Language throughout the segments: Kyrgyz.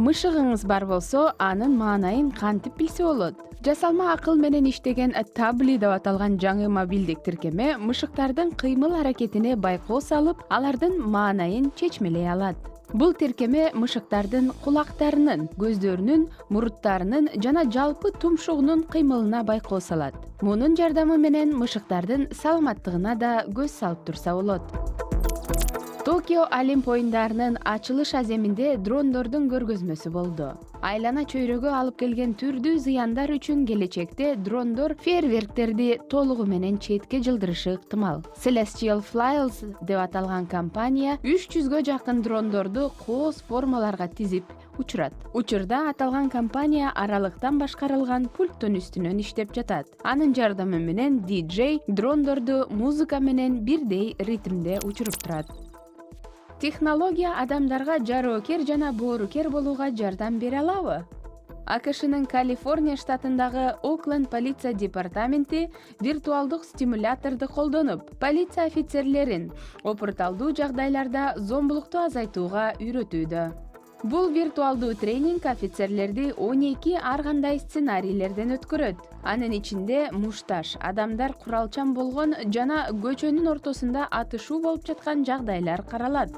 Мышыгыңыз бар болсо, анын маанайын кантип билсе болот? Жасалма акыл менен иштеген Tabli деп аталган жаңы мобилдик тиркеме мышыктардын кыймыл аракетине байкоо салып, алардын маанайын чечмелей алат. Бул тиркеме мышыктардын кулактарынын, көздөрүнүн, муруттарынын жана жалпы тумшугунун кыймылына байкоо салат. Мунун жардамы менен мышыктардын саламаттыгына да көз салып турса болот. Токио Олимп оюндарынын ачылыш аземинде дрондордун көргөзмөсү болду. Айлана чөйрөгө алып келген түрдүү зыяндар үчүн келечекте дрондор фейерверктерди толугу менен четке жылдырышы ыктымал. Celestial Flyers деп аталган компания 300гө жакын дрондорду кооз формаларга тизип учурат. Учурда аталган компания аралыктан башкарылган пульттун үстүнөн иштеп жатат. Анын жардамы менен DJ дрондорду музыка менен бирдей ритмде учуруп турат. Технология адамдарга жароокер жана боорукер болууга жардам бере алабы? АКШнын Калифорния штатындагы Окленд полиция департаменти виртуалдык стимуляторду колдонуп, полиция офицерлерин опурталдуу жагдайларда зомбулукту азайтууга үйрөтүүдө. Бул виртуалдуу тренинг офицерлерди 12 ар кандай сценарийлерден өткөрөт. Анын ичинде мушташ, адамдар куралчан болгон жана көчөнүн ортосунда атышуу болуп жаткан жагдайлар каралат.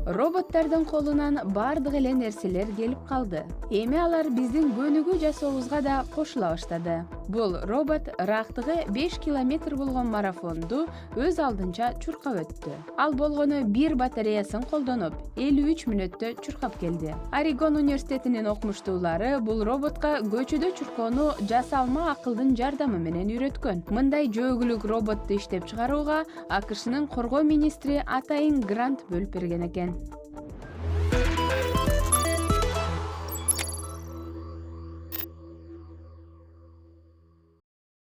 Роботтордун колунан бардык эле нерселер келип калды. Эми алар биздин көнүгүү жасообузга да кошула баштады. Бул робот рактыгы 5 километр болгон марафонду өз алдынча чуркап өттү. Ал болгону бир батареясын колдонуп, 53 мүнөттө чуркап келди. Орегон университетинин окумуштуулары бул роботко көчөдө чуркоону жасалма акылдын жардамы менен үйрөткөн. Мындай жөөгүлүк роботту иштеп чыгарууга АКШнын коргоо министри атайын грант бөлүп берген экен.